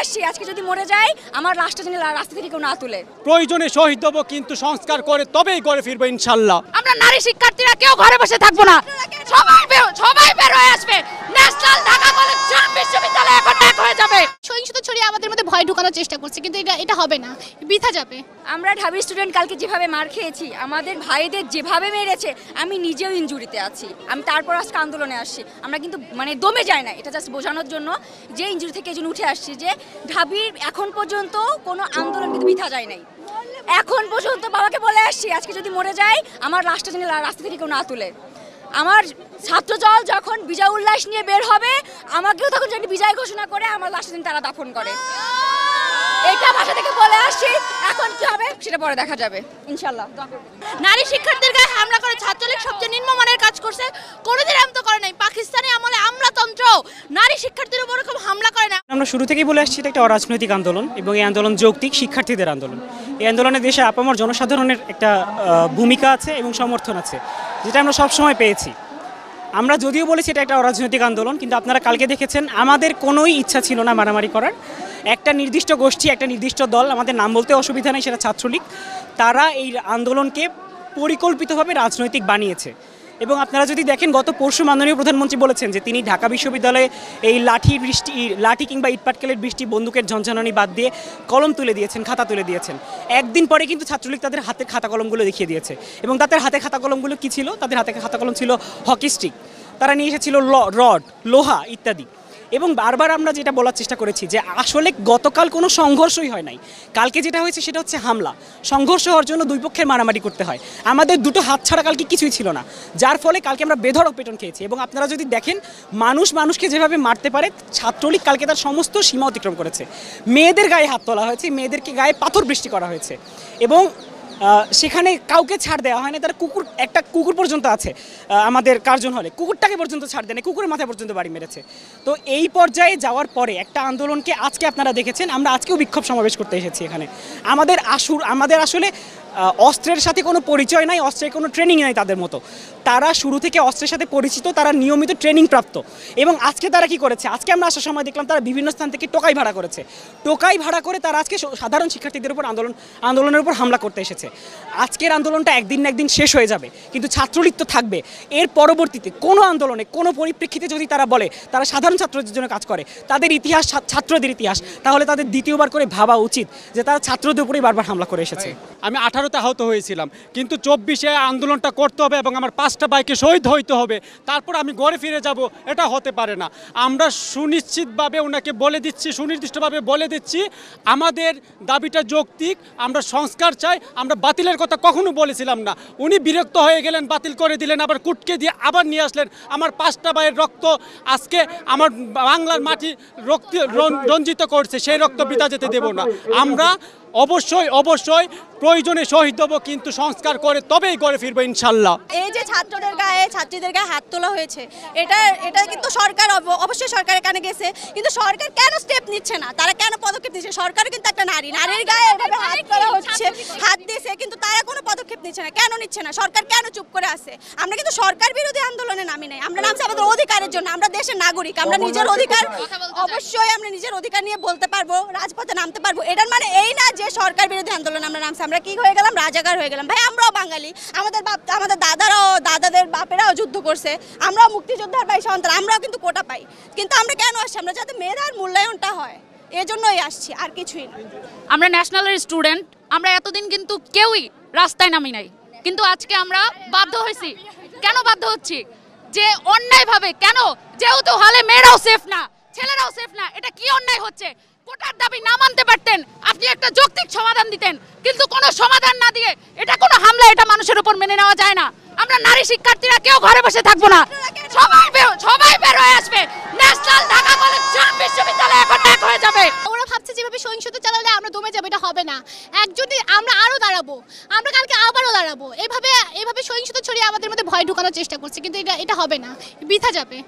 আসছি, আজকে যদি মরে যাই আমার লাশটা যেন রাস্তা থেকে কেউ না তুলে। প্রয়োজনে শহীদ হব, কিন্তু সংস্কার করে তবেই ঘরে ফিরবো ইনশাল্লাহ। আমরা নারী শিক্ষার্থীরা কেউ ঘরে বসে থাকবো না, সবাই বের হয়ে আসবে। ন্যাশনাল ঢাকা কলেজ বিশ্ববিদ্যালয় এখন এক হয়ে যাবে। সহিংসতা ছড়িয়ে আমাদের মধ্যে ভয় ঢোকানোর চেষ্টা করছে, কিন্তু এটা হবে না, বৃথা যাবে। আমরা ঢাবি স্টুডেন্ট কালকে যেভাবে মার খেয়েছি, আমাদের ভাইদের যেভাবে মেরেছে, আমি নিজেও ইনজুরিতে আছি। আমি তারপর আজকে আন্দোলনে আসছি। আমরা কিন্তু দমে যাই না, এটা জাস্ট বোঝানোর জন্য যে ইনজুরি থেকে এই জন্য উঠে আসছি যে ঢাবির এখন পর্যন্ত কোনো আন্দোলন কিন্তু বৃথা যায় নাই। এখন পর্যন্ত বাবাকে বলে আসছি, আজকে যদি মরে যাই আমার লাশটা যেন রাস্তা থেকে কেউ না তুলে। আমার ছাত্রদল যখন বিজয় উল্লাস নিয়ে বের হবে, আমাকেও তখন যদি বিজয় ঘোষণা করে আমার লাশটা যেন তারা দাফন করে। এটা ভাষা থেকে বলে আসছি, এখন কি হবে সেটা পরে দেখা যাবে ইনশাল্লাহ। নারী শিক্ষার্থীদের গায়ে হামলা করে ছাত্রলীগ সবচেয়ে নিম্নমানের কাজ করছে, কোনোদিন এমন তো করে নাই। পাকিস্তানি আমলে আমলাতন্ত্র নারী শিক্ষার্থীর উপর এরকম হামলা করে না। আমরা শুরু থেকেই বলে আসছি এটা একটা অরাজনৈতিক আন্দোলন, এবং এই আন্দোলন যৌক্তিক শিক্ষার্থীদের আন্দোলন। এই আন্দোলনে দেশের আপামর জনসাধারণের একটা ভূমিকা আছে এবং সমর্থন আছে, যেটা আমরা সবসময় পেয়েছি। আমরা যদিও বলেছি এটা একটা অরাজনৈতিক আন্দোলন, কিন্তু আপনারা কালকে দেখেছেন আমাদের কোনোই ইচ্ছা ছিল না মারামারি করার। একটা নির্দিষ্ট গোষ্ঠী, একটা নির্দিষ্ট দল, আমাদের নাম বলতে অসুবিধা নেই, সেটা ছাত্রলীগ, তারা এই আন্দোলনকে পরিকল্পিতভাবে রাজনৈতিক বানিয়েছে। এবং আপনারা যদি দেখেন, গত পরশু মাননীয় প্রধানমন্ত্রী বলেছেন যে তিনি ঢাকা বিশ্ববিদ্যালয়ে এই লাঠি কিংবা ইটপাটকেলের বৃষ্টি, বন্দুকের ঝনঝনানি বাদ দিয়ে কলম তুলে দিয়েছেন, খাতা তুলে দিয়েছেন। একদিন পরে কিন্তু ছাত্রলীগ তাদের হাতে খাতা কলমগুলো দেখিয়ে দিয়েছে। এবং তাদের হাতে খাতা কলমগুলো কী ছিল? তাদের হাতে খাতা কলম ছিল হকি স্টিক, তারা নিয়ে এসেছিল রড, লোহা ইত্যাদি। এবং বারবার আমরা যেটা বলার চেষ্টা করেছি যে আসলে গতকাল কোনো সংঘর্ষই হয় নাই, কালকে যেটা হয়েছে সেটা হচ্ছে হামলা। সংঘর্ষ হওয়ার জন্য দুই পক্ষের মারামারি করতে হয়, আমাদের দুটো হাত ছাড়া কালকে কিছুই ছিল না, যার ফলে কালকে আমরা বেধড়ক পেটন খেয়েছি। এবং আপনারা যদি দেখেন মানুষকে যেভাবে মারতে পারে, ছাত্রলীগ কালকে তার সমস্ত সীমা অতিক্রম করেছে। মেয়েদের গায়ে হাত তোলা হয়েছে, মেয়েদেরকে গায়ে পাথর বৃষ্টি করা হয়েছে, এবং সেখানে কাউকে ছাড় দেওয়া হয় না। তার একটা কুকুর পর্যন্ত আছে আমাদের কার্জন হলে, কুকুরটাকে পর্যন্ত ছাড় দেয় না, কুকুরের মাথায় পর্যন্ত বাড়ি মেরেছে। তো এই পর্যায়ে যাওয়ার পরে একটা আন্দোলনকে আজকে আপনারা দেখেছেন, আমরা আজকেও বিক্ষোভ সমাবেশ করতে এসেছি এখানে। আমাদের আসলে অস্ত্রের সাথে কোনো পরিচয় নাই, অস্ত্রের কোনো ট্রেনিং নাই তাদের মতো। তারা শুরু থেকে অস্ত্রের সাথে পরিচিত, তারা নিয়মিত ট্রেনিং প্রাপ্ত। এবং আজকে তারা কি করেছে? আজকে আমরা আসার সময় দেখলাম তারা বিভিন্ন স্থান থেকে টোকাই ভাড়া করেছে। টোকাই ভাড়া করে তারা আজকে সাধারণ শিক্ষার্থীদের উপর আন্দোলনের উপর হামলা করতে এসেছে। আজকের আন্দোলনটা একদিন না একদিন শেষ হয়ে যাবে, কিন্তু ছাত্রলীগ তো থাকবে। এর পরবর্তীতে কোনো আন্দোলনে, কোনো পরিপ্রেক্ষিতে যদি তারা বলে তারা সাধারণ ছাত্রদের জন্য কাজ করে, তাদের ইতিহাস ছাত্রদের ইতিহাস, তাহলে তাদের দ্বিতীয়বার করে ভাবা উচিত যে তারা ছাত্রদের উপরেই বারবার হামলা করে এসেছে। আমি 18তে আহত হয়েছিলাম, কিন্তু 24-এ আন্দোলনটা করতে হবে এবং আমার 5টা বাইকে শহীদ হইতে হবে, তারপর আমি ঘরে ফিরে যাব। এটা হতে পারে না। আমরা সুনিশ্চিতভাবে ওনাকে বলে দিচ্ছি, সুনির্দিষ্টভাবে বলে দিচ্ছি আমাদের দাবিটা যৌক্তিক, আমরা সংস্কার চাই। আমরা বাতিলের কথা কখনো বলেছিলাম না। উনি বিরক্ত হয়ে গেলেন, বাতিল করে দিলেন, আবার কুটকে দিয়ে আবার নিয়ে আসলেন। আমার 5টা ভাইয়ের রক্ত আজকে আমার বাংলার মাটি রঞ্জিত করছে, সেই রক্ত বৃথা যেতে দেব না। আমরা অবশ্যই প্রয়োজনে শহীদ হব, কিন্তু সংস্কার করে তবেই ঘরে ফিরবো ইনশাল্লাহ। এই যে ছাত্রীদের গায়ে হাত তোলা হয়েছে, এটা কিন্তু সরকার অবশ্যই সরকারের কানে গেছে, কিন্তু সরকার কেন স্টেপ নিচ্ছে না? তারা কেন পদক্ষেপ নিচ্ছে? সরকার কিন্তু একটা নারীর গায়ে এভাবে হাত তোলা হচ্ছে, হাত দিয়েছে, কিন্তু তারা কোনো পদক্ষেপ নিচ্ছে না। কেন নিচ্ছে না? সরকার কেন চুপ করে আছে? আমরা কিন্তু সরকার বিরোধী আন্দোলনে নামি নাই, আমরা নামছি আমাদের অধিকারের জন্য। আমরা দেশের নাগরিক, আমরা নিজের অধিকার, অবশ্যই আমরা নিজের অধিকার নিয়ে বলতে পারবো, রাজপথে নামতে পারবো। এটার মানে এই না যে সরকার বিরোধী আন্দোলন আমরা নামছি। আমরা কি হয়ে গেলাম? রাজাকার হয়ে গেলাম। ভাই, আমরাও বাঙালি, আমাদের দাদাদের বাপেরাও যুদ্ধ করছে, আমরাও মুক্তিযোদ্ধার ভাই সন্তান, আমরাও কিন্তু কোটা পাই। কিন্তু আমরা কেন আসছি? আমরা যাতে মেধার মূল্যায়নটা হয়, এজন্যই আসছি, আর কিছুই না। আমরা ন্যাশনালের স্টুডেন্ট, আমরা এতদিন কিন্তু কেউই রাস্তায় নামি নাই, কিন্তু আজকে আমরা বাধ্য হয়েছি। কেন বাধ্য হচ্ছি? যে অন্যায়ভাবে, কেন? যেহেতু হলে মেয়েরাও সেফ না, ছেলেরাও সেফ না। এটা কি অন্যায় হচ্ছে? কোটার দাবি না মানতে পারতেন, আপনি একটা যৌক্তিক সমাধান দিতেন, কিন্তু কোনো সমাধান না দিয়ে এটা কোনো হামলা, এটা মানুষের উপর মেনে নেওয়া যায় না। আমরা নারী শিক্ষার্থীরা কেউ ঘরে বসে থাকবো না, সবাই বের হয়ে আসবে। ন্যাশনাল ঢাকা কলেজ বিশ্ববিদ্যালয় এখন এক হয়ে যাবে। ওরা ভাবছে যেভাবে সহিংসতা চালালে আমরা দমে যাবো, এটা হবে না। একজনই আমরা আরো দাঁড়াবো, আমরা কালকে আবারও দাঁড়াবো। এভাবে সহিংসতা ছড়িয়ে আমাদের মধ্যে ভয় ঢোকানোর চেষ্টা করছে, কিন্তু এটা হবে না, বৃথা যাবে।